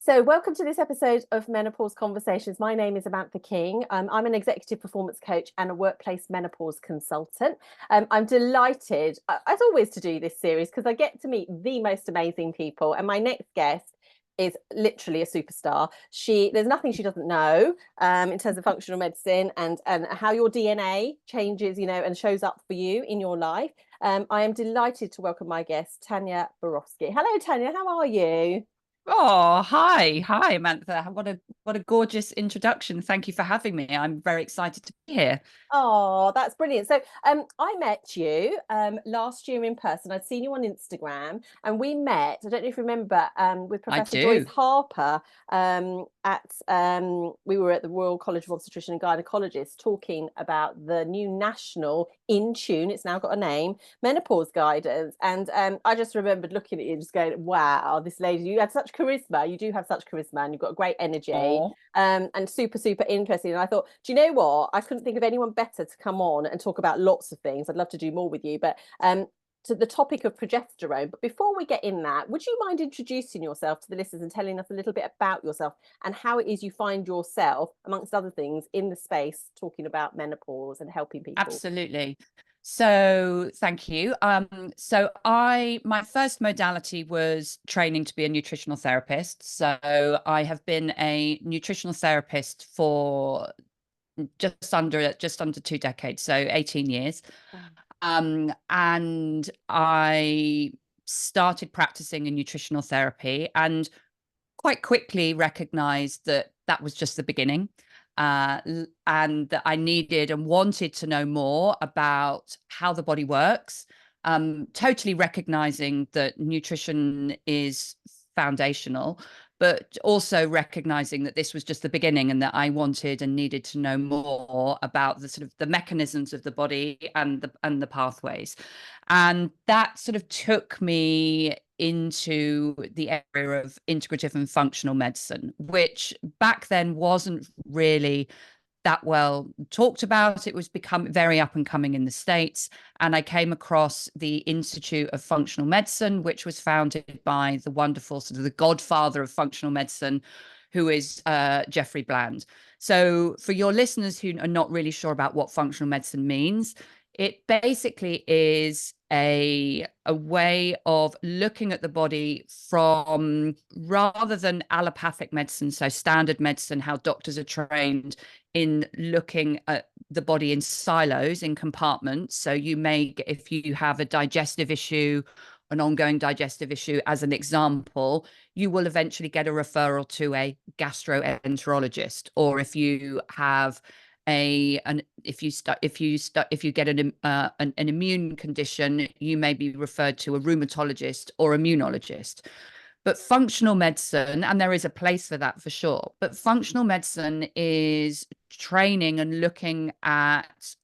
So, welcome to this episode of Menopause Conversations. My name is Samantha King. I'm an executive performance coach and a workplace menopause consultant. I'm delighted, as always, to do this series because I get to meet the most amazing people. And my next guest is literally a superstar. There's nothing she doesn't know in terms of functional medicine and how your DNA changes, and shows up for you in your life. I am delighted to welcome my guest, Tanya Borowski. Hello, Tanya. How are you? Oh, hi, Amantha. What a gorgeous introduction. Thank you for having me. I'm very excited to be here. Oh, that's brilliant. So, I met you last year in person. I'd seen you on Instagram, and we met. I don't know if you remember, with I Professor Joyce do. Harper. We were at the Royal College of Obstetricians and Gynecologists talking about the new national in tune. It's now got a name, menopause guidance. And I just remembered looking at you, just going, "Wow, this lady! You had such charisma. You do have such charisma, and you've got great energy." Oh, And super, super interesting. And I thought, do you know what? I couldn't think of anyone better to come on and talk about lots of things. I'd love to do more with you, but to the topic of progesterone. But before we get in that, would you mind introducing yourself to the listeners and telling us a little bit about yourself and how it is you find yourself, amongst other things, in the space talking about menopause and helping people? absolutely. So thank you. My first modality was training to be a nutritional therapist. So I have been a nutritional therapist for just under 2 decades, so 18 years. And I started practicing in nutritional therapy and quite quickly recognized that that was just the beginning, and that I needed and wanted to know more about how the body works, totally recognizing that nutrition is foundational, but also recognizing that this was just the beginning and that I wanted and needed to know more about the sort of the mechanisms of the body and the pathways. And that sort of took me into the area of integrative and functional medicine, which back then wasn't really that well talked about. It was become very up and coming in the States. And I came across the Institute of Functional Medicine, which was founded by the wonderful sort of the godfather of functional medicine, who is Jeffrey Bland. So for your listeners who are not really sure about what functional medicine means, it basically is a way of looking at the body from, rather than allopathic medicine, so standard medicine, how doctors are trained in looking at the body in silos, in compartments. So you may, if you have a digestive issue, an ongoing digestive issue, as an example, you will eventually get a referral to a gastroenterologist. Or if you have if you get an immune condition, you may be referred to a rheumatologist or immunologist. But functional medicine, and there is a place for that for sure, but functional medicine is training and looking at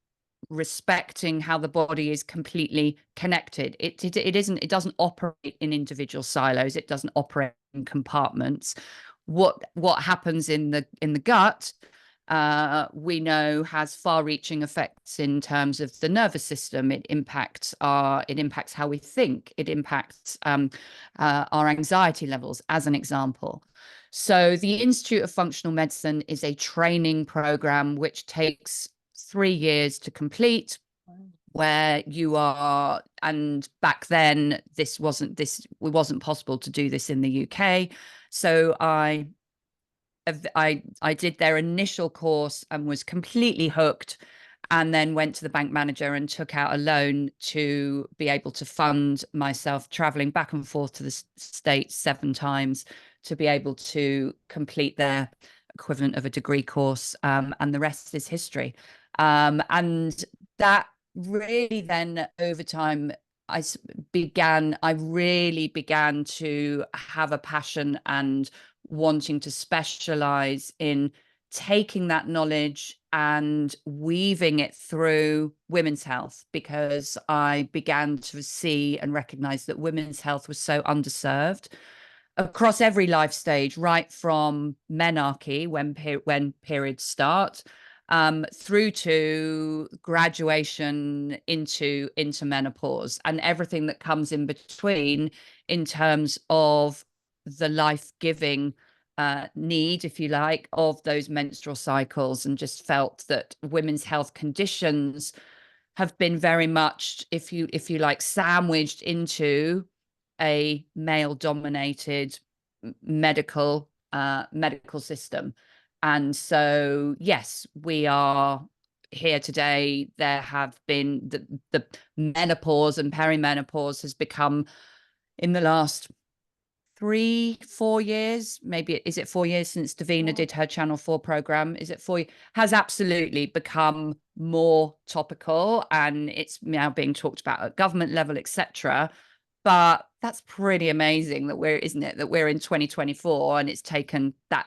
respecting how the body is completely connected. It doesn't operate in individual silos. It doesn't operate in compartments. What happens in the gut, we know, has far-reaching effects in terms of the nervous system. It impacts how we think. It impacts our anxiety levels, as an example. So the Institute of Functional Medicine is a training program which takes 3 years to complete, where you are, and back then it wasn't possible to do this in the UK. So I did their initial course and was completely hooked, and then went to the bank manager and took out a loan to be able to fund myself traveling back and forth to the States 7 times to be able to complete their equivalent of a degree course. And the rest is history. And that really then, over time, I really began to have a passion and wanting to specialize in taking that knowledge and weaving it through women's health, because I began to see and recognize that women's health was so underserved across every life stage, right from menarche, when periods start, through to graduation into menopause, and everything that comes in between, in terms of the life-giving need, if you like, of those menstrual cycles, and just felt that women's health conditions have been very much, if you like, sandwiched into a male dominated medical system. And so, yes, we are here today. There have been the menopause and perimenopause has become, in the last 3-4 years, maybe, is it 4 years since Davina did her Channel 4 program? Is it 4? Has absolutely become more topical, and it's now being talked about at government level, etc. But that's pretty amazing that isn't it, that we're in 2024 and it's taken that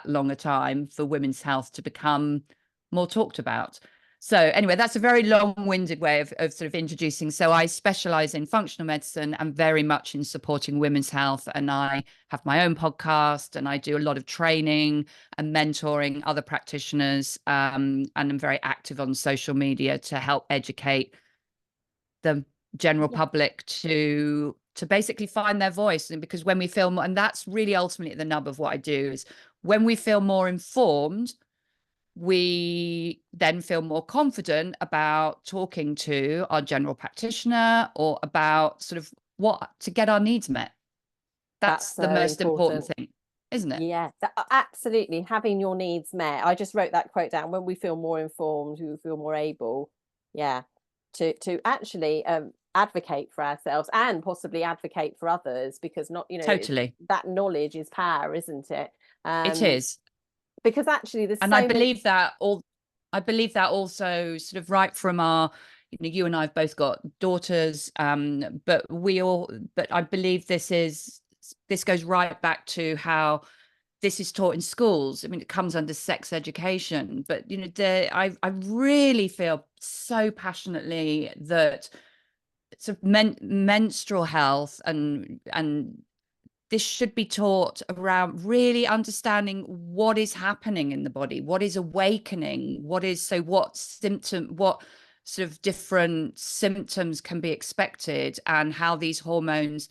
long a time for women's health to become more talked about. So anyway, that's a very long-winded way of sort of introducing. So I specialize in functional medicine and very much in supporting women's health. And I have my own podcast, and I do a lot of training and mentoring other practitioners. And I'm very active on social media to help educate the general public to basically find their voice. And because when we feel more, and that's really ultimately the nub of what I do, is when we feel more informed, we then feel more confident about talking to our general practitioner or about sort of what to get our needs met. That's the most important thing, isn't it? Yeah, absolutely. Having your needs met. I just wrote that quote down. When we feel more informed, we feel more able, to actually advocate for ourselves and possibly advocate for others, because Totally, that knowledge is power, isn't it? It is. Because actually there's and I believe that also sort of right from our, you and I have both got daughters, but I believe this goes right back to how this is taught in schools. I mean, it comes under sex education, but I really feel so passionately that sort of menstrual health and this should be taught around really understanding what is happening in the body, what is awakening, what sort of different symptoms can be expected, and how these hormones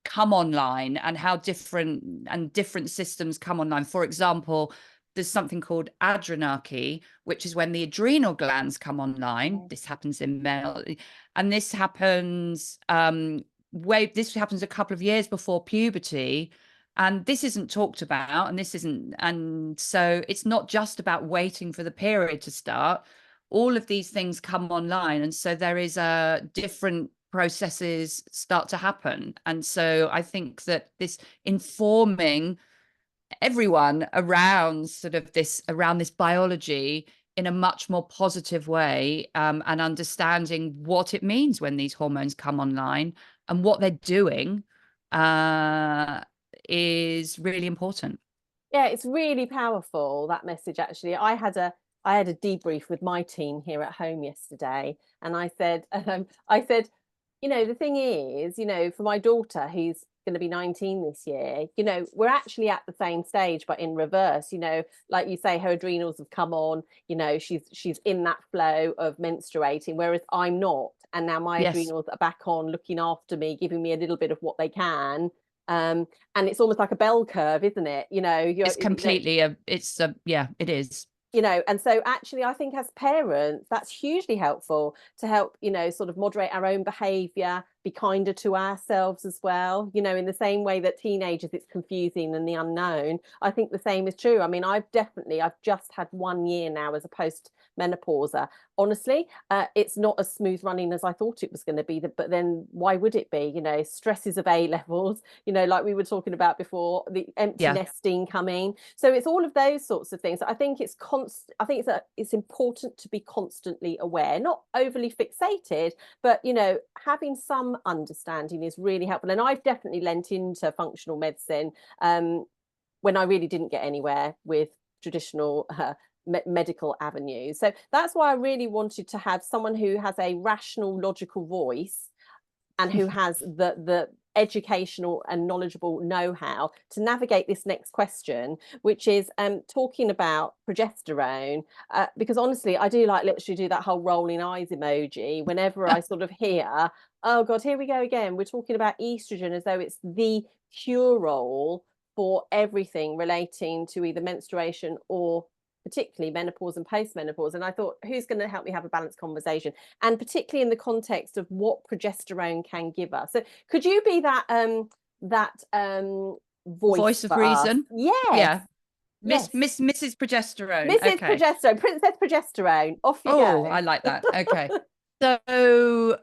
come online, and how different systems come online. For example, there's something called adrenarche, which is when the adrenal glands come online. This happens in male, and this happens a couple of years before puberty, and this isn't talked about, and so it's not just about waiting for the period to start. All of these things come online, and so there is different processes start to happen. And so I think that this informing everyone around this biology in a much more positive way, and understanding what it means when these hormones come online and what they're doing, is really important. Yeah, it's really powerful, that message. Actually, I had a debrief with my team here at home yesterday, and I said, the thing is, for my daughter, who's going to be 19 this year, we're actually at the same stage, but in reverse. Like you say, her adrenals have come on. She's in that flow of menstruating, whereas I'm not. And now my adrenals are back on, looking after me, giving me a little bit of what they can. And it's almost like a bell curve, isn't it? It's completely it is. And so actually I think as parents that's hugely helpful to help sort of moderate our own behavior, be kinder to ourselves as well. In the same way that teenagers, it's confusing and the unknown, I think the same is true. I mean, I've just had 1 year now as a post-menopauser. Honestly, it's not as smooth running as I thought it was going to be, but then why would it be? Stresses of A levels, like we were talking about before, the empty nesting coming. So it's all of those sorts of things. I think it's it's important to be constantly aware, not overly fixated, but having some understanding is really helpful. And I've definitely lent into functional medicine when I really didn't get anywhere with traditional medical avenues. So that's why I really wanted to have someone who has a rational, logical voice, and who has the educational and knowledgeable know-how to navigate this next question, which is talking about progesterone, because honestly I do literally do that whole rolling eyes emoji whenever I sort of hear, oh god, here we go again, we're talking about estrogen as though it's the cure-all for everything relating to either menstruation or particularly menopause and postmenopause. And I thought, who's going to help me have a balanced conversation? And particularly in the context of what progesterone can give us. So could you be that voice of for us? reason. Yes. Yeah. Yes. Mrs. Progesterone. Mrs. Okay. Progesterone, Princess Progesterone. Off you go. I like that. Okay. So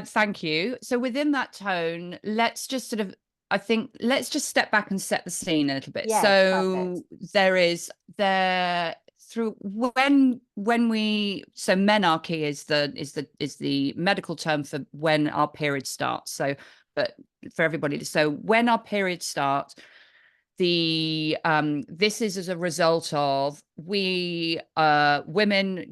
thank you. So within that tone, let's just sort of, I think, let's just step back and set the scene a little bit. Yes, so perfect. so menarche is the medical term for when our period starts. So, but for everybody, so when our periods start, this is as a result of women,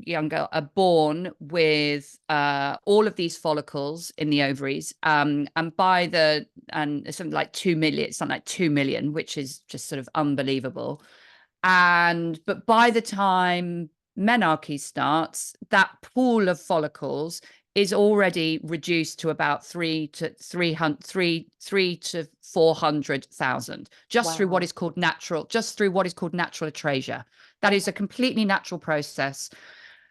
young girls, are born with all of these follicles in the ovaries, and something like 2 million, which is just sort of unbelievable. But by the time menarche starts, that pool of follicles is already reduced to about 400,000, just through what is called natural atresia. That is a completely natural process.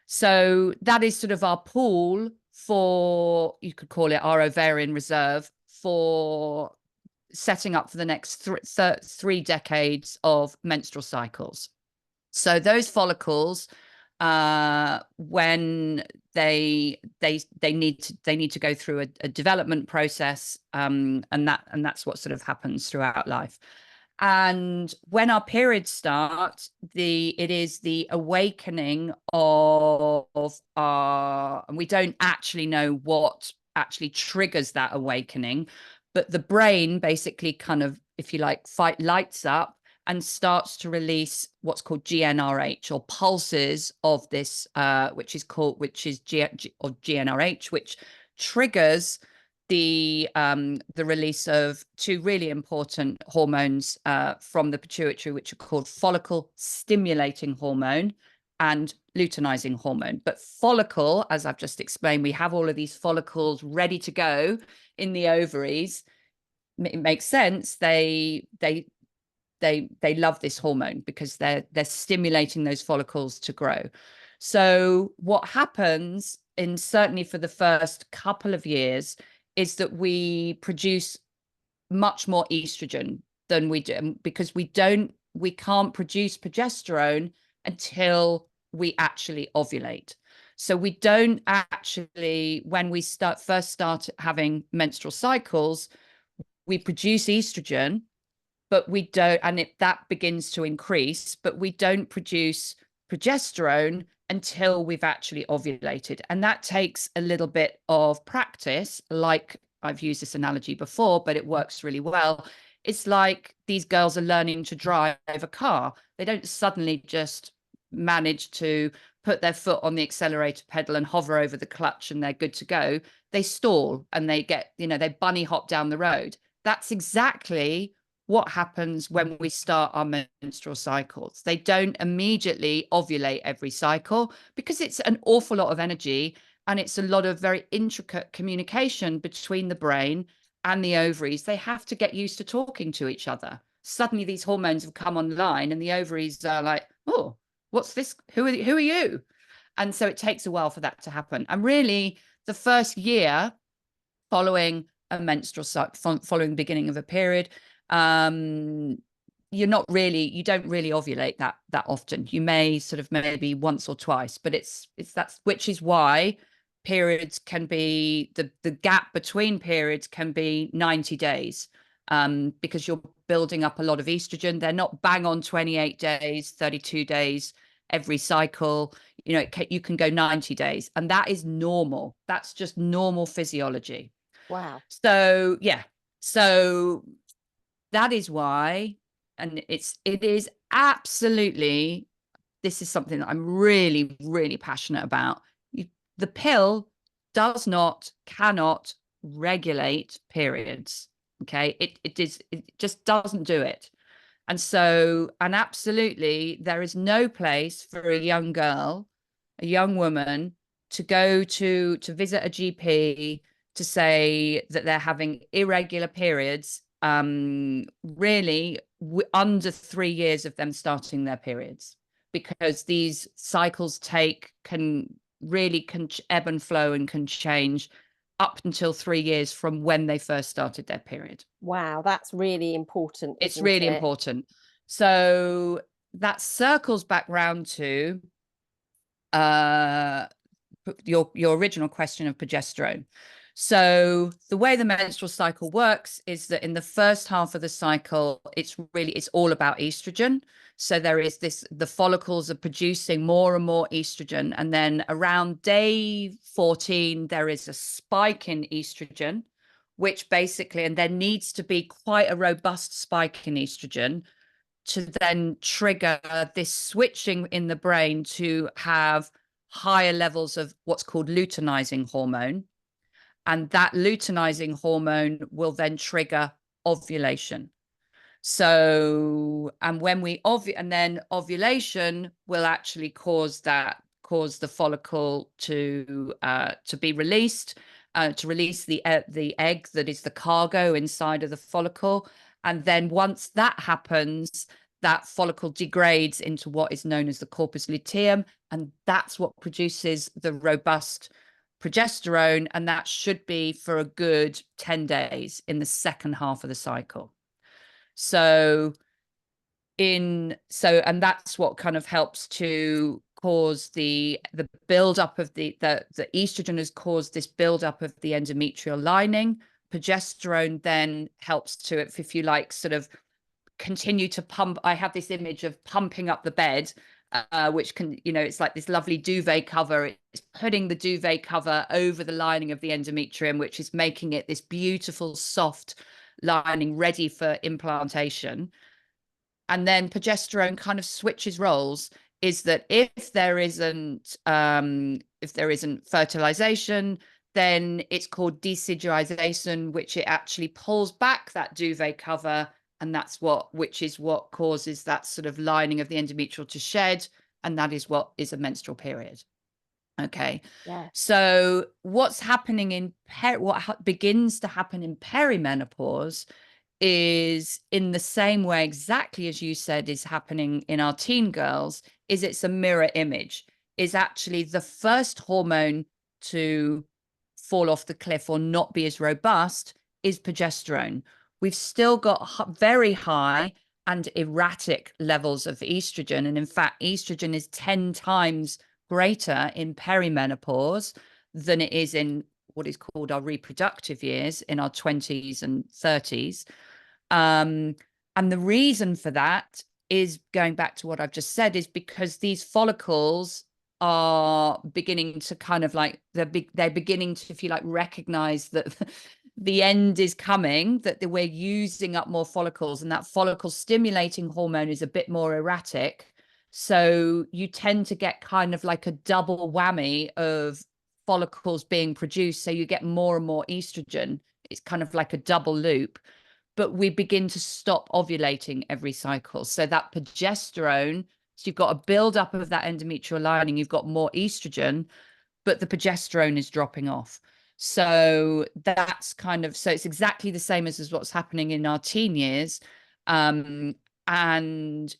So that is sort of our pool for, you could call it our ovarian reserve, for setting up for the next 3 decades of menstrual cycles. So those follicles, when they need to go through a development process, and that's what sort of happens throughout life. And when our periods start, it is the awakening of our, and we don't actually know what actually triggers that awakening, but the brain basically kind of, if you like, lights up and starts to release what's called GnRH, or pulses of this, which is GnRH, which triggers the release of 2 really important hormones from the pituitary, which are called follicle stimulating hormone and luteinizing hormone. But follicle, as I've just explained, we have all of these follicles ready to go in the ovaries. It makes sense. They love this hormone because they're stimulating those follicles to grow. So what happens, certainly for the first couple of years, is that we produce much more estrogen than we do, because we can't produce progesterone until we actually ovulate. So we don't actually, when we first start having menstrual cycles, we produce estrogen, but we don't, and that begins to increase, but we don't produce progesterone until we've actually ovulated. And that takes a little bit of practice. Like, I've used this analogy before, but it works really well. It's like these girls are learning to drive a car. They don't suddenly just manage to put their foot on the accelerator pedal and hover over the clutch and they're good to go. They stall and they bunny hop down the road. That's exactly what happens when we start our menstrual cycles. They don't immediately ovulate every cycle, because it's an awful lot of energy, and it's a lot of very intricate communication between the brain and the ovaries. They have to get used to talking to each other. Suddenly these hormones have come online and the ovaries are like, oh, what's this? Who are you? And so it takes a while for that to happen. And really, the first year following a menstrual cycle, following the beginning of a period, you don't really ovulate that often. You may sort of maybe once or twice, but which is why periods can be, the gap between periods can be 90 days, because you're building up a lot of estrogen. They're not bang on 28 days, 32 days every cycle. You can go 90 days, and that is normal. That's just normal physiology. Wow. So yeah, so that is why, and it is absolutely, this is something that I'm really, really passionate about. The pill cannot regulate periods. Okay. It just doesn't do it. And absolutely, there is no place for a young girl, a young woman, to go to visit a GP to say that they're having irregular periods really under 3 years of them starting their periods, because these cycles can ebb and flow and can change up until 3 years from when they first started their period. Wow, that's really important. It's really important. So that circles back round to your original question of progesterone. So the way the menstrual cycle works is that in the first half of the cycle, it's all about estrogen. So there is the follicles are producing more and more estrogen. And then around day 14, there is a spike in estrogen, which basically, and there needs to be quite a robust spike in estrogen to then trigger this switching in the brain to have higher levels of what's called luteinizing hormone. And that luteinizing hormone will then trigger ovulation. So, and when we and then ovulation will actually cause the follicle to be released, to release the egg that is the cargo inside of the follicle. And then once that happens, that follicle degrades into what is known as the corpus luteum, and that's what produces the robust progesterone, and that should be for a good 10 days in the second half of the cycle. And that's what kind of helps to cause the buildup of the estrogen has caused this buildup of the endometrial lining. Progesterone then helps to, if you like, sort of continue to pump. I have this image of pumping up the bed, which can, it's like this lovely duvet cover. It's putting the duvet cover over the lining of the endometrium, which is making it this beautiful, soft lining ready for implantation. And then progesterone kind of switches roles, is that if there isn't fertilization, then it's called deciduization, which it actually pulls back that duvet cover, and which is what causes that sort of lining of the endometrial to shed, and that is what is a menstrual period. Okay. Yeah. So what's happening what begins to happen in perimenopause is, in the same way exactly as you said is happening in our teen girls, is it's a mirror image. Is actually the first hormone to fall off the cliff or not be as robust is progesterone. We've still got very high and erratic levels of estrogen. And in fact, estrogen is 10 times greater in perimenopause than it is in what is called our reproductive years, in our 20s and 30s. And the reason for that is, going back to what I've just said, is because these follicles are beginning to kind of like, they're beginning to, if you like, recognize that the end is coming, that we're using up more follicles, and that follicle stimulating hormone is a bit more erratic. So you tend to get kind of like a double whammy of follicles being produced. So you get more and more estrogen. It's kind of like a double loop. But we begin to stop ovulating every cycle. So that progesterone, so you've got a buildup of that endometrial lining, you've got more estrogen, but the progesterone is dropping off. So that's kind of, so it's exactly the same as what's happening in our teen years. And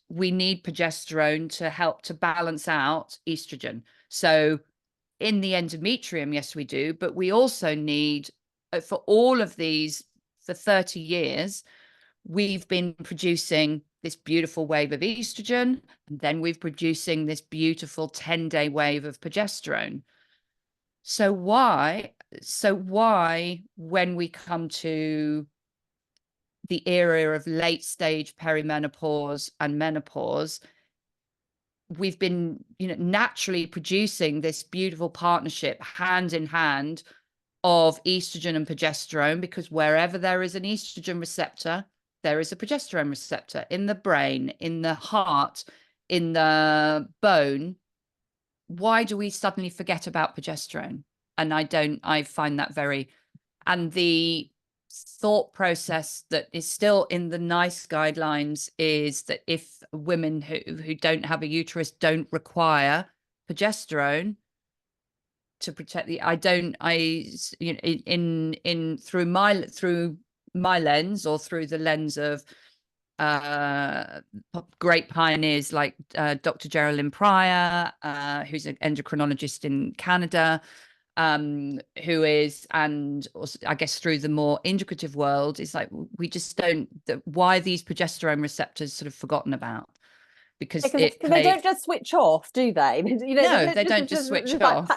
we need progesterone to help to balance out estrogen. So in the endometrium, yes, we do, but we also need, for all of these, for 30 years, we've been producing this beautiful wave of estrogen, and then we've producing this beautiful 10-day wave of progesterone. So why, when we come to the era of late stage perimenopause and menopause, we've been, naturally producing this beautiful partnership hand in hand of estrogen and progesterone, because wherever there is an estrogen receptor, there is a progesterone receptor in the brain, in the heart, in the bone. Why do we suddenly forget about progesterone? And I find that and the thought process that is still in the NICE guidelines is that if women who don't have a uterus don't require progesterone to protect through my lens or through the lens of great pioneers like Dr. Geraldine Pryor, who's an endocrinologist in Canada, who is, and also, I guess through the more integrative world, is like, we just don't, why are these progesterone receptors sort of forgotten about? Because Because they don't just switch off, do they? You know, no, they don't just switch like off.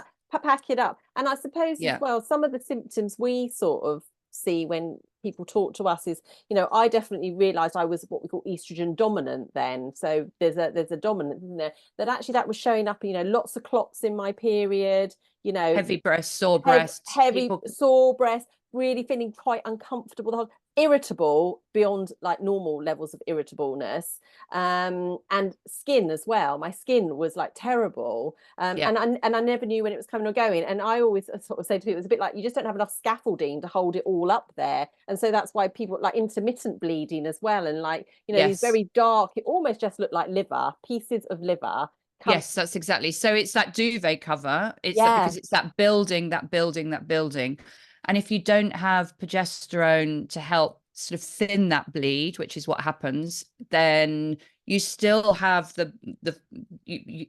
pack it up. And I suppose as Yeah. well, some of the symptoms we sort of see when people talk to us is, you know, I definitely realized I was what we call estrogen dominant then. So there's a dominant in there, that actually that was showing up, you know, lots of clots in my period, you know, Heavy breasts, sore breasts, heavy sore breasts, really feeling quite uncomfortable, the whole, irritable beyond like normal levels of irritableness, and skin as well. My skin was like terrible, yeah. and I never knew when it was coming or going. And I always sort of say to people, it's a bit like you just don't have enough scaffolding to hold it all up there, and so that's why people like intermittent bleeding as well, and like, you know, these Yes. very dark, it almost just looked like liver, pieces of liver. Yes, that's exactly. So it's that duvet cover. It's that, Yeah, because it's that building, that building, that building. And if you don't have progesterone to help sort of thin that bleed, which is what happens, then you still have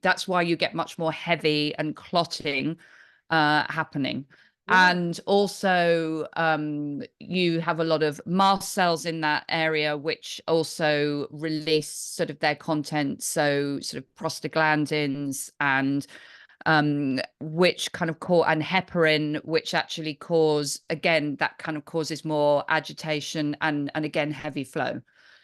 that's why you get much more heavy and clotting happening. yeah, And also you have a lot of mast cells in that area, which also release sort of their content, so sort of prostaglandins, and which kind of cause, and heparin, which actually cause, again, that kind of causes more agitation and again heavy flow.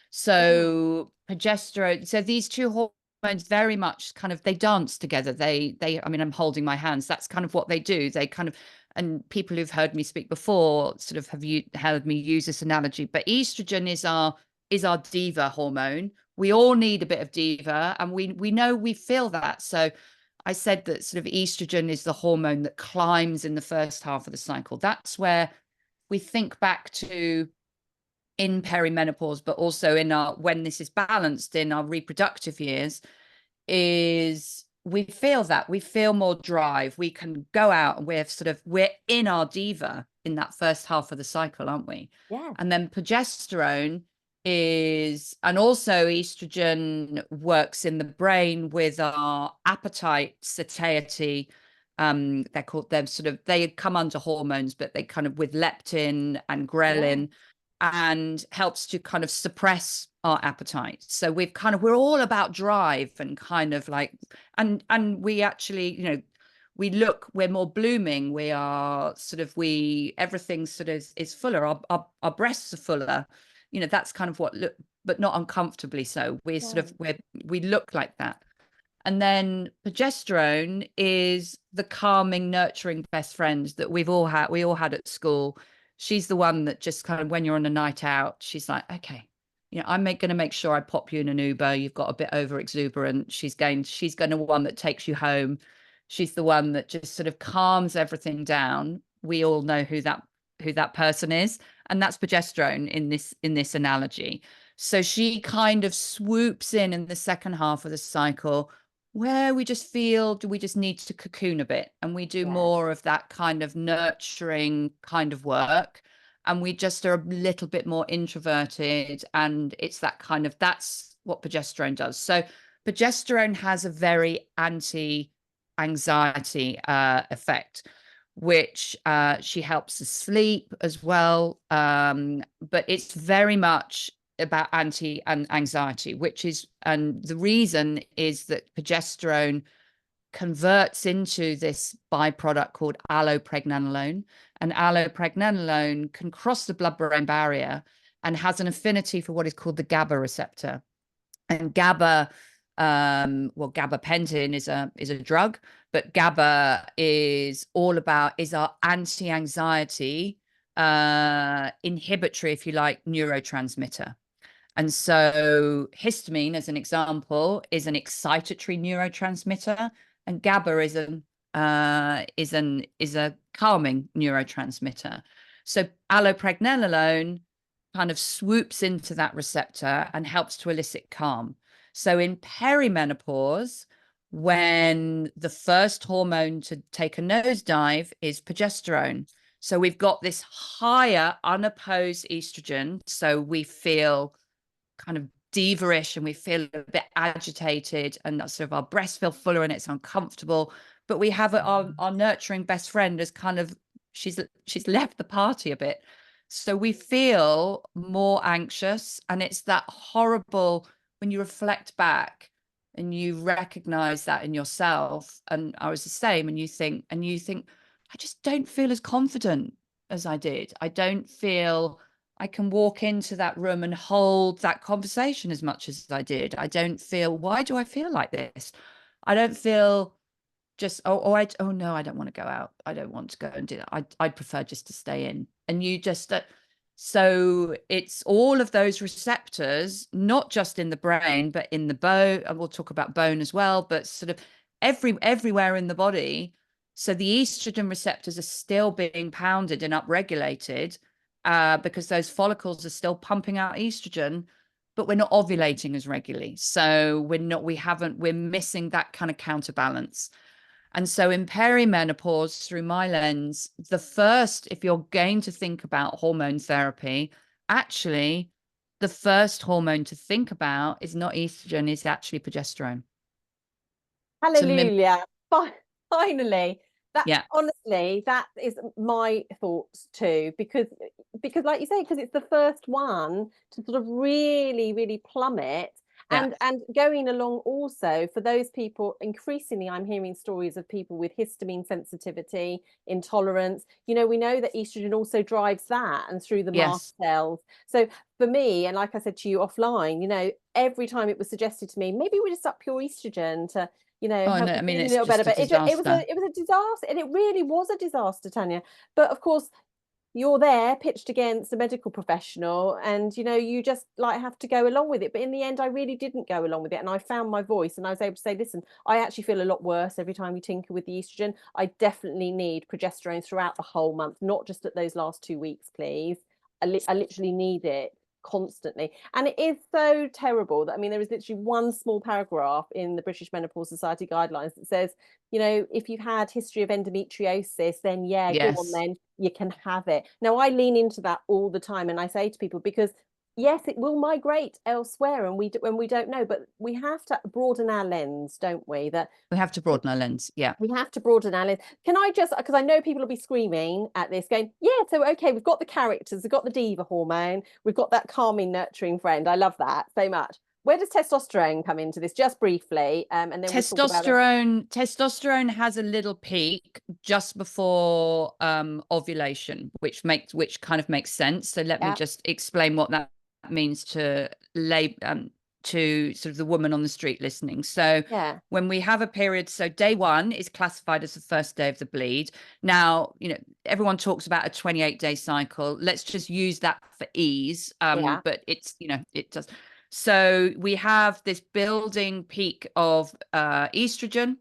So progesterone, so these two hormones very much kind of, they dance together. They I mean, I'm holding my hands, that's kind of what they do. They kind of, and people who've heard me speak before sort of have heard me use this analogy, but estrogen is our diva hormone. We all need a bit of diva, and we know, we feel that. So I said that sort of estrogen is the hormone that climbs in the first half of the cycle. That's where we think back to in perimenopause, but also in our, when this is balanced in our reproductive years, is we feel that, we feel more drive, we can go out, and we're in our diva in that first half of the cycle, aren't we? yeah, And then progesterone is, and also estrogen works in the brain with our appetite, satiety. They're sort of, they come under hormones, but they kind of, with leptin and yeah, ghrelin, and helps to kind of suppress our appetite. So we're all about drive and kind of like, and we actually, you know, we're more blooming. We are sort of, everything sort of is fuller. Our breasts are fuller. You know, that's kind of what look, but not uncomfortably so. We're sort of, we look like that. And then progesterone is the calming, nurturing best friend that we all had at school. She's the one that just kind of, when you're on a night out, she's like, okay, you know, I'm going to make sure I pop you in an Uber. You've got a bit over exuberant. She's going to one that takes you home. She's the one that just sort of calms everything down. We all know who that person is, and that's progesterone in this analogy. So she kind of swoops in the second half of the cycle, where we just feel, do we just need to cocoon a bit, and we do yeah, more of that kind of nurturing kind of work, and we just are a little bit more introverted, and it's that kind of, that's what progesterone does. So progesterone has a very anti-anxiety effect, which she helps us sleep as well, but it's very much about anti and anxiety, which is, and the reason is that progesterone converts into this byproduct called allopregnanolone, and allopregnanolone can cross the blood-brain barrier and has an affinity for what is called the GABA receptor. And GABA, gabapentin is a drug, but GABA is all about, is our anti-anxiety inhibitory, if you like, neurotransmitter. And so histamine, as an example, is an excitatory neurotransmitter, and GABA is a calming neurotransmitter. So allopregnanolone kind of swoops into that receptor and helps to elicit calm. So in perimenopause, when the first hormone to take a nosedive is progesterone. So we've got this higher unopposed estrogen. So we feel kind of diva-ish and we feel a bit agitated, and that's sort of our breasts feel fuller and it's uncomfortable. But we have our nurturing best friend as kind of, she's left the party a bit. So we feel more anxious, and it's that horrible when you reflect back and you recognize that in yourself. And I was the same, and you think, I just don't feel as confident as I did. I don't feel I can walk into that room and hold that conversation as much as I did. I don't feel, why do I feel like this? I don't feel just, oh no, I don't want to go out. I don't want to go and do that. I'd prefer just to stay in. And you just, so it's all of those receptors, not just in the brain, but in the bone. And we'll talk about bone as well, but sort of everywhere in the body. So the estrogen receptors are still being pounded and upregulated, because those follicles are still pumping out estrogen, but we're not ovulating as regularly. So we're missing that kind of counterbalance. And so in perimenopause, through my lens, if you're going to think about hormone therapy, actually, the first hormone to think about is not estrogen, it's actually progesterone. Hallelujah. Finally. That, yeah, honestly, that is my thoughts too, because like you say, because it's the first one to sort of really, really plummet. yeah, And going along also for those people, increasingly I'm hearing stories of people with histamine sensitivity, intolerance. You know, we know that estrogen also drives that and through the mast yes. cells. So for me, and like I said to you offline, you know, every time it was suggested to me, maybe we just up your estrogen to, you know, Oh help no, you I mean, feel a it's little better. just a But it was disaster. a disaster, and it really was a disaster, Tanya. But of course, you're there pitched against a medical professional, and you know, you just like have to go along with it. But in the end, I really didn't go along with it, and I found my voice, and I was able to say, listen, I actually feel a lot worse every time you tinker with the estrogen. I definitely need progesterone throughout the whole month, not just at those last 2 weeks, please. I literally need it constantly. And it is so terrible that, I mean, there is literally one small paragraph in the British Menopause Society guidelines that says, you know, if you've had history of endometriosis, then yeah, go on Yes. then, you can have it. Now, I lean into that all the time, and I say to people, because yes, it will migrate elsewhere, and when we don't know, but we have to broaden our lens, don't we? That We have to broaden our lens. Yeah. we have to broaden our lens. Can I just, because I know people will be screaming at this, going, yeah, so okay, we've got the characters, we've got the diva hormone, we've got that calming, nurturing friend. I love that so much. Where does testosterone come into this? Just briefly, and then we'll talk about it. Testosterone has a little peak just before ovulation, which kind of makes sense. So let me Yeah, just explain what that means to sort of the woman on the street listening. So yeah, when we have a period, so day one is classified as the first day of the bleed. Now, you know, everyone talks about a 28-day cycle. Let's just use that for ease. yeah, But it's, you know, it does. So we have this building peak of estrogen,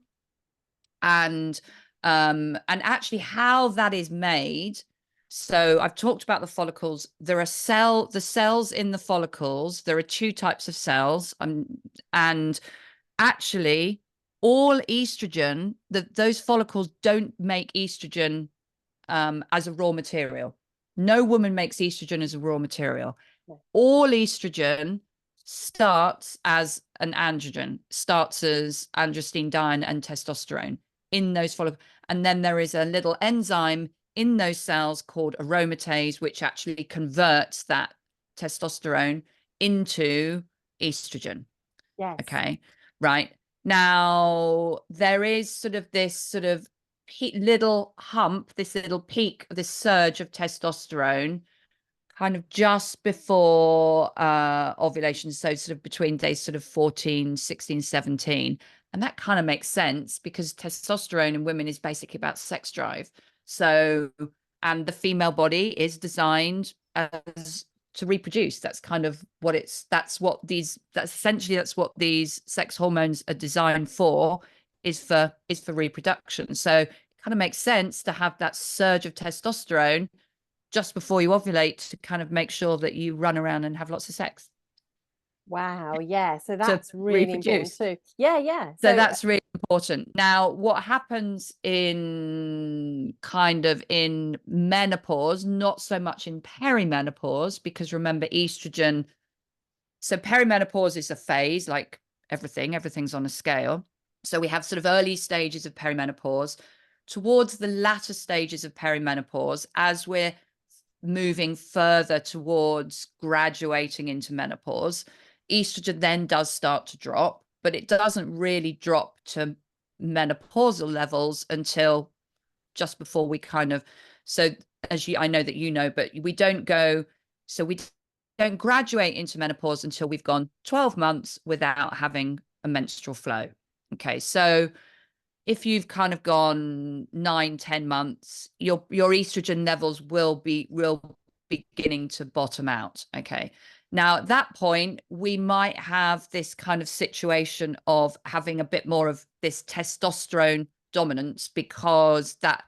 and actually how that is made. So I've talked about the follicles. There are the cells in the follicles. There are two types of cells, and actually all estrogen, those follicles don't make estrogen as a raw material. No woman makes estrogen as a raw material. yeah. All estrogen starts as an androgen, starts as androstenedione and testosterone in those follicles. And then there is a little enzyme in those cells called aromatase, which actually converts that testosterone into estrogen. Yes, Okay, right. Now, there is sort of this sort of little hump, this little peak, this surge of testosterone kind of just before ovulation, so sort of between days sort of 14, 16, 17. And that kind of makes sense because testosterone in women is basically about sex drive. So, and the female body is designed as to reproduce. That's kind of what that's what these sex hormones are designed for, is for reproduction. So it kind of makes sense to have that surge of testosterone just before you ovulate to kind of make sure that you run around and have lots of sex. Wow. Yeah. So to that's really important reproduce. too. Yeah. Yeah. So So that's really important. Now, what happens in kind of in menopause, not so much in perimenopause, because remember, estrogen. So perimenopause is a phase, like everything's on a scale. So we have sort of early stages of perimenopause. Towards the latter stages of perimenopause, as we're moving further towards graduating into menopause, estrogen then does start to drop, but it doesn't really drop to menopausal levels until just before we kind of, so as you, I know that you know, but we don't go, so we don't graduate into menopause until we've gone 12 months without having a menstrual flow. Okay, so if you've kind of gone 9, 10 months, your estrogen levels will be beginning to bottom out. Okay. Now at that point, we might have this kind of situation of having a bit more of this testosterone dominance, because that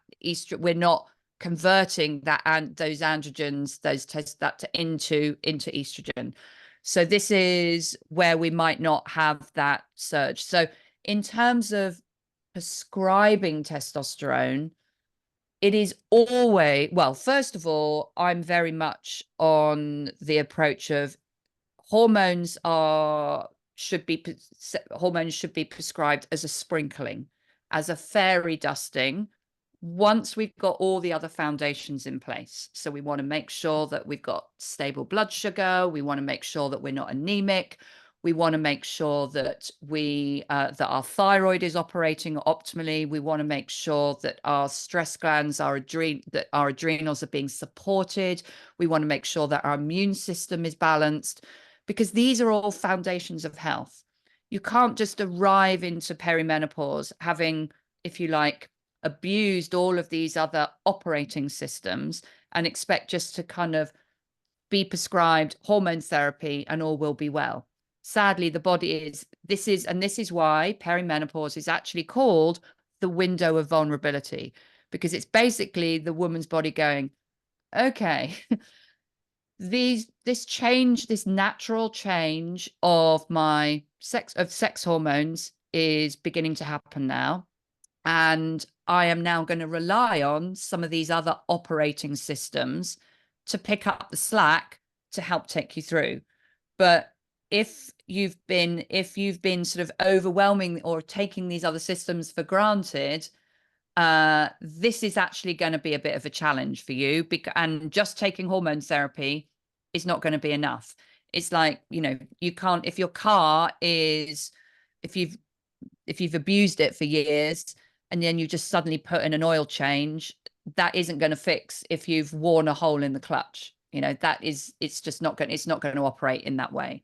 we're not converting that and those androgens, into estrogen. So this is where we might not have that surge. So in terms of prescribing testosterone, it is always, well, first of all, I'm very much on the approach of hormones should be prescribed as a sprinkling, as a fairy dusting, once we've got all the other foundations in place. So we want to make sure that we've got stable blood sugar. We want to make sure that we're not anemic. We want to make sure that that our thyroid is operating optimally. We want to make sure that our stress glands, that our adrenals are being supported. We want to make sure that our immune system is balanced, because these are all foundations of health. You can't just arrive into perimenopause having, if you like, abused all of these other operating systems and expect just to kind of be prescribed hormone therapy and all will be well. Sadly, the body is, this is why perimenopause is actually called the window of vulnerability, because it's basically the woman's body going, okay, this natural change of my sex hormones is beginning to happen now. And I am now going to rely on some of these other operating systems to pick up the slack to help take you through. But if you've been sort of overwhelming or taking these other systems for granted, this is actually going to be a bit of a challenge for you, and just taking hormone therapy is not going to be enough. It's like, you can't, if your car is, if you've abused it for years and then you just suddenly put in an oil change, that isn't going to fix if you've worn a hole in the clutch. It's just not going, it's not going to operate in that way.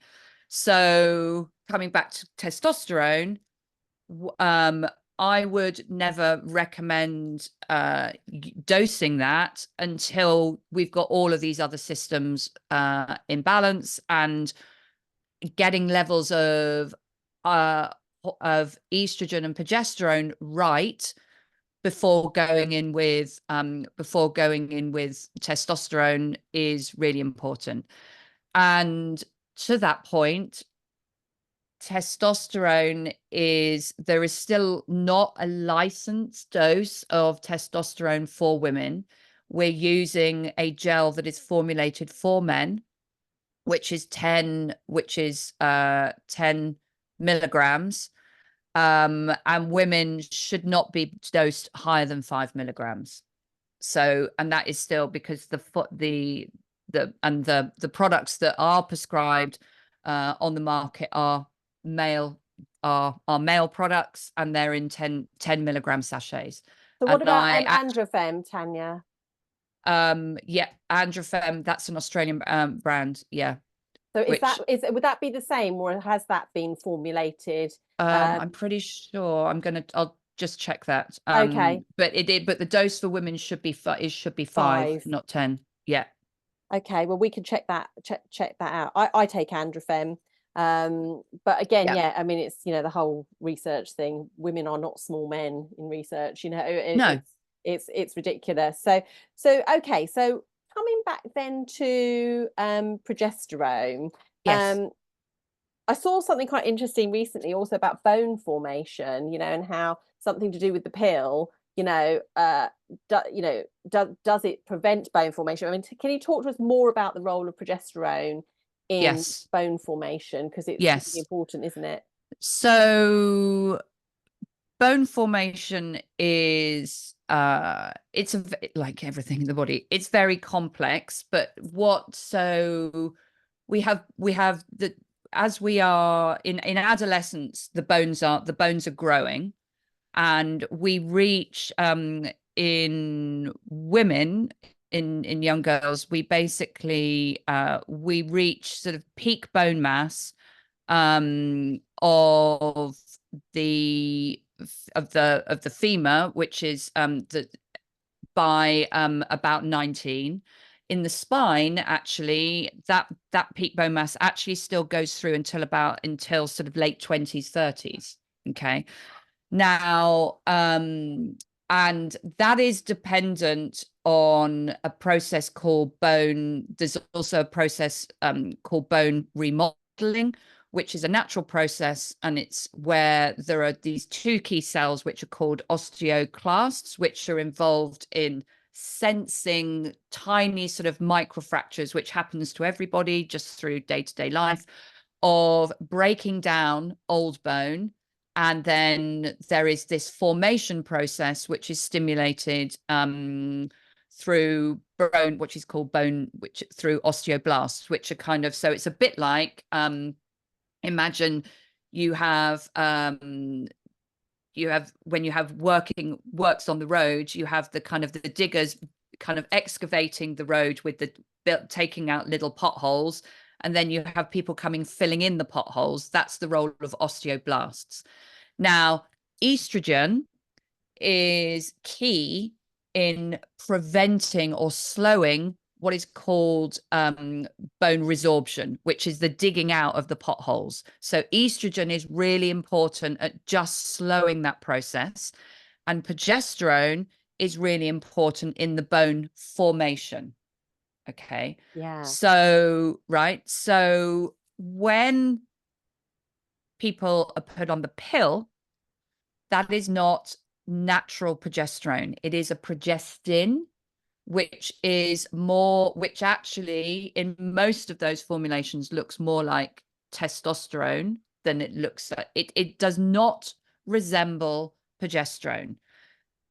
So coming back to testosterone, I would never recommend dosing that until we've got all of these other systems in balance, and getting levels of estrogen and progesterone right before going in with testosterone is really important. And to that point, there is still not a licensed dose of testosterone for women. We're using a gel that is formulated for men, which is 10 milligrams. And women should not be dosed higher than 5 milligrams. So, and that is still because the products that are prescribed on the market are male products, and they're in 10 milligram sachets. So what about Androfem, Tanya? Yeah, Androfem, that's an Australian brand. Yeah. So would that be the same, or has that been formulated? I'm pretty sure. I'll just check that. Okay. But the dose for women should be 5, not 10. Yeah. Okay, well, we can check that out. I take Androfem, but again, yeah, I mean, it's the whole research thing. Women are not small men in research. No, it's ridiculous. So okay, so coming back then to progesterone. Yes. I saw something quite interesting recently also about bone formation, and how something to do with the pill, does it prevent bone formation? I mean, can you talk to us more about the role of progesterone in Yes. bone formation? Because it's really Yes. important, isn't it? So bone formation is it's like everything in the body, it's very complex, but we have the as we are in adolescence, the bones are growing, and we reach in women, in young girls, we basically we reach sort of peak bone mass of the femur, which is by about 19. In the spine, actually, that peak bone mass actually still goes through until sort of late 20s, 30s. Okay. Now, and that is dependent on a process called bone. There's also a process called bone remodeling, which is a natural process, and it's where there are these two key cells which are called osteoclasts, which are involved in sensing tiny sort of microfractures, which happens to everybody just through day-to-day life, of breaking down old bone. And then there is this formation process, which is stimulated through bone, which is called through osteoblasts, which are kind of, so it's a bit like, imagine you have when you have works on the road, you have the kind of the diggers kind of excavating the road with taking out little potholes, and then you have people coming filling in the potholes. That's the role of osteoblasts. Now, estrogen is key in preventing or slowing what is called bone resorption, which is the digging out of the potholes. So estrogen is really important at just slowing that process. And progesterone is really important in the bone formation. Okay. Yeah. So, right. So when people are put on the pill, that is not natural progesterone. It is a progestin, which actually in most of those formulations looks more like testosterone than it looks like. It does not resemble progesterone.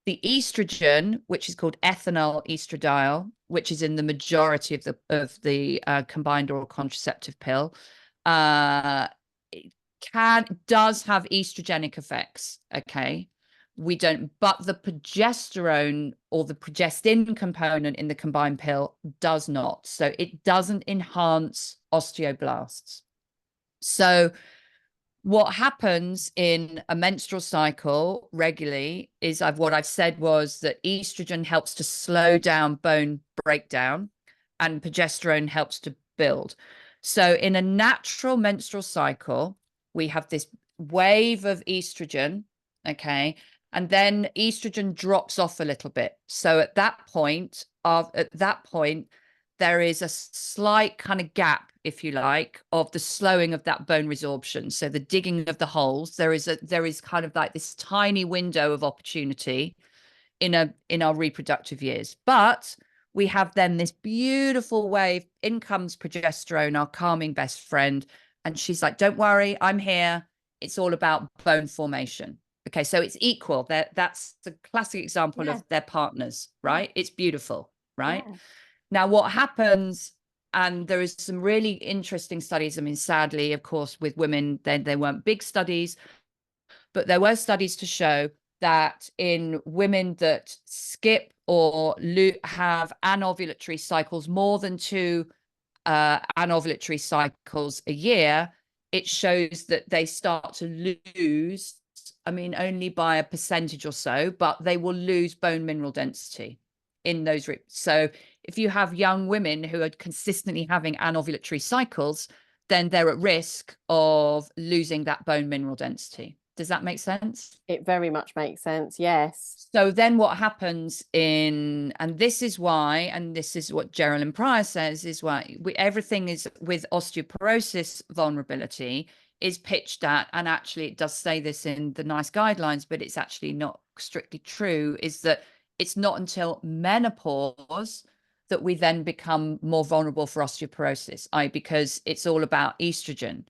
The estrogen, which is called ethinyl estradiol, which is in the majority of the combined oral contraceptive pill, does have estrogenic effects. Okay. We don't, but the progesterone or the progestin component in the combined pill does not. So it doesn't enhance osteoblasts. So what happens in a menstrual cycle regularly is what I've said was that estrogen helps to slow down bone breakdown and progesterone helps to build. So in a natural menstrual cycle, we have this wave of estrogen, okay, and then estrogen drops off a little bit. So at that point, there is a slight kind of gap, if you like, of the slowing of that bone resorption. So the digging of the holes, there is kind of like this tiny window of opportunity in our reproductive years. But we have then this beautiful wave. In comes progesterone, our calming best friend, and she's like, "Don't worry, I'm here. It's all about bone formation." Okay, so it's equal. That's the classic example of their partners, right? It's beautiful, right? Yeah. Now, what happens, and there is some really interesting studies. I mean, sadly, of course, with women, they weren't big studies, but there were studies to show that in women that skip or have anovulatory cycles, more than two anovulatory cycles a year, it shows that they start to lose, I mean, only by a percentage or so, but they will lose bone mineral density in those. So if you have young women who are consistently having anovulatory cycles, then they're at risk of losing that bone mineral density. Does that make sense? It very much makes sense. Yes. So then what happens and this is why, and this is what Geraldine Pryor says, is why everything is with osteoporosis vulnerability is pitched at, and actually it does say this in the NICE guidelines, but it's actually not strictly true, is that it's not until menopause that we then become more vulnerable for osteoporosis, because it's all about estrogen.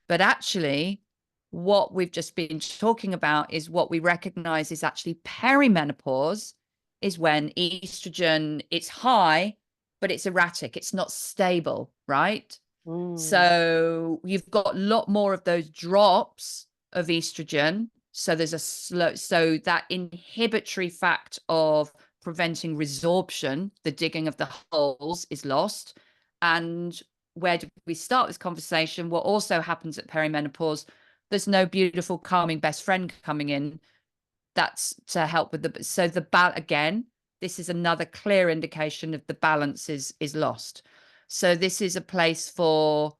But actually, what we've just been talking about is what we recognize is actually perimenopause, is when estrogen, it's high, but it's erratic. It's not stable, right? So you've got a lot more of those drops of estrogen. So there's a slow, so that inhibitory fact of preventing resorption, the digging of the holes, is lost. And where do we start this conversation? What also happens at perimenopause, there's no beautiful, calming best friend coming in that's to help with the, so the again, this is another clear indication of the balance is lost. So this is a place for,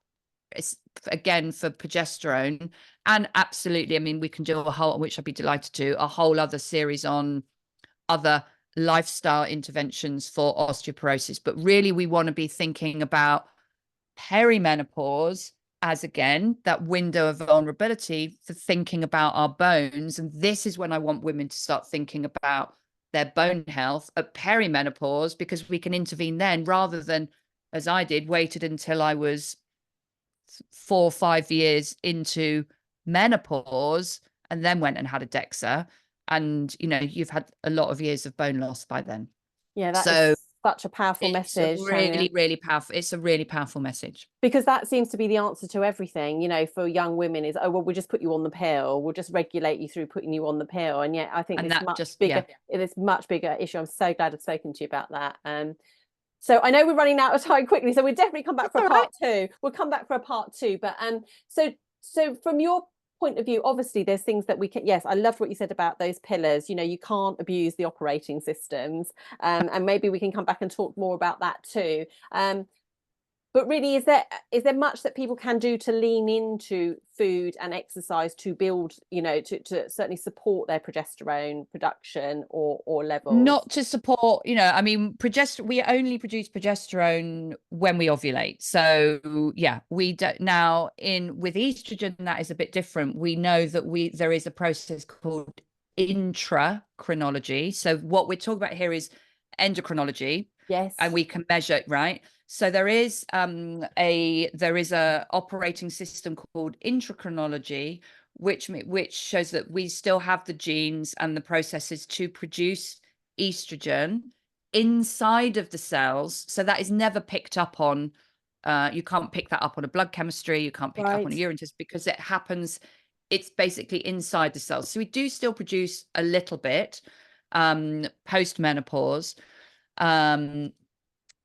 again, for progesterone. And absolutely, I mean, we can do a whole, which I'd be delighted to, a whole other series on other lifestyle interventions for osteoporosis. But really, we want to be thinking about perimenopause as, again, that window of vulnerability for thinking about our bones. And this is when I want women to start thinking about their bone health at perimenopause, because we can intervene then, rather than, as I did, waited until I was 4 or 5 years into menopause and then went and had a DEXA. And, you know, you've had a lot of years of bone loss by then. Yeah, that is such a powerful message. Really, really powerful. It's a really powerful message. Because that seems to be the answer to everything, you know, for young women is, oh, well, we'll just put you on the pill. We'll just regulate you through putting you on the pill. And yet I think it's much bigger. It's much bigger issue. I'm so glad I've spoken to you about that. So I know we're running out of time quickly, so we'll definitely come back for a part two. We'll come back for a part two. But so from your point of view, obviously there's things that we can, yes, I loved what you said about those pillars. You know, you can't abuse the operating systems, and maybe we can come back and talk more about that too. But really, is there much that people can do to lean into food and exercise to build, you know, to certainly support their progesterone production or levels? Not to support, you know, I mean, we only produce progesterone when we ovulate. So yeah, we don't now with estrogen, that is a bit different. We know that there is a process called intracrinology. So what we're talking about here is endocrinology. Yes. And we can measure it, right? So there is a operating system called intracrinology, which shows that we still have the genes and the processes to produce estrogen inside of the cells. So that is never picked up on. You can't pick that up on a blood chemistry. You can't pick it up on a urine test, because it happens. It's basically inside the cells. So we do still produce a little bit post menopause.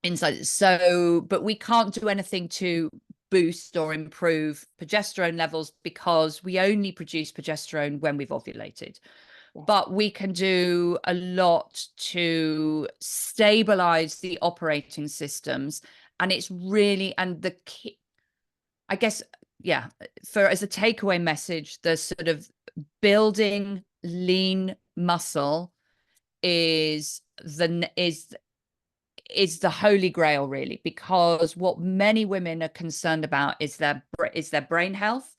Inside. So, but we can't do anything to boost or improve progesterone levels, because we only produce progesterone when we've ovulated. Yeah. But we can do a lot to stabilize the operating systems. And it's really, and the key, I guess, yeah, as a takeaway message, the sort of building lean muscle is the holy grail, really, because what many women are concerned about is their brain health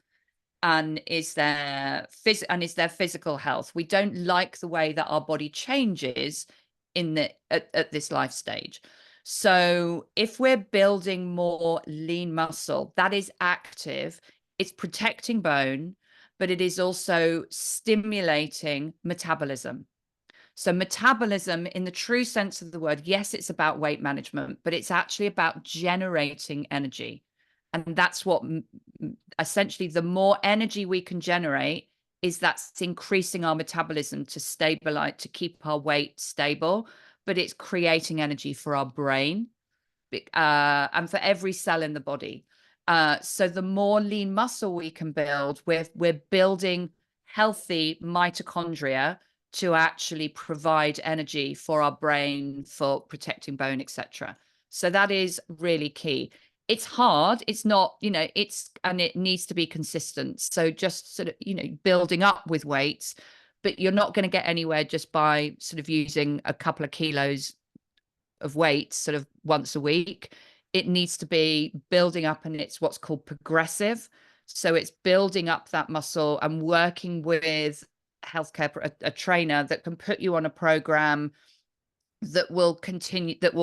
and is their physical health. We don't like the way that our body changes at this life stage. So if we're building more lean muscle that is active, it's protecting bone, but it is also stimulating metabolism. So metabolism, in the true sense of the word, yes, it's about weight management, but it's actually about generating energy. And that's what essentially, the more energy we can generate, that's increasing our metabolism to stabilize, to keep our weight stable, but it's creating energy for our brain and for every cell in the body. So the more lean muscle we can build, we're building healthy mitochondria to actually provide energy for our brain, for protecting bone, etc. So that is really key. It's hard. It's not, you know, and it needs to be consistent. So just sort of, you know, building up with weights, but you're not going to get anywhere just by sort of using a couple of kilos of weight sort of once a week. It needs to be building up, and it's what's called progressive. So it's building up that muscle and working with a trainer that can put you on a program that will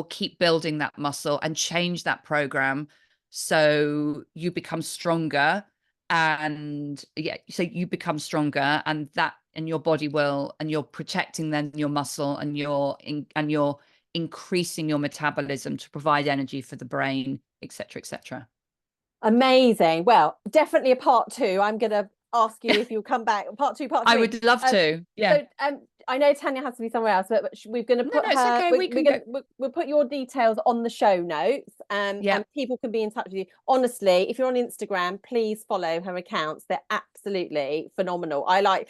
keep building that muscle and change that program so you become stronger. And so you become stronger, and your body will, and you're protecting then your muscle, and you're increasing your metabolism to provide energy for the brain, etc., etc. Amazing. Well, definitely a part two. I'm going to ask you if you'll come back. Part two, part three. I would love to. Yeah. So I know Tanya has to be somewhere else, but we're going to put her. Okay. We'll put your details on the show notes, and people can be in touch with you. Honestly, if you're on Instagram, please follow her accounts. They're absolutely phenomenal. I like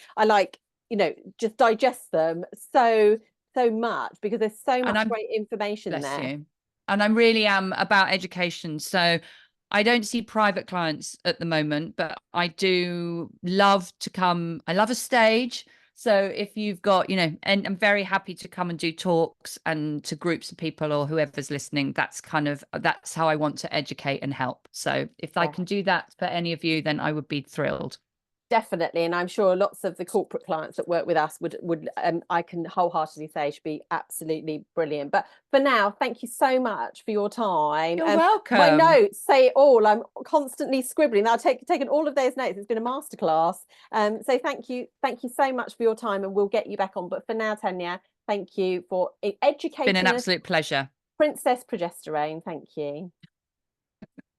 just digest them so much, because there's so much great information there. You. And I really am about education. So I don't see private clients at the moment, but I do love to come. I love a stage. So if you've got, and I'm very happy to come and do talks and to groups of people or whoever's listening. That's how I want to educate and help. So if I can do that for any of you, then I would be thrilled. Definitely, and I'm sure lots of the corporate clients that work with us would I can wholeheartedly say should be absolutely brilliant. But for now, thank you so much for your time. You're welcome. My notes say it all. I'm constantly scribbling. I've taken all of those notes. It's been a masterclass. So thank you so much for your time, and we'll get you back on. But for now, Tanya, thank you for educating us. It's been an absolute pleasure. Princess Progesterone. Thank you.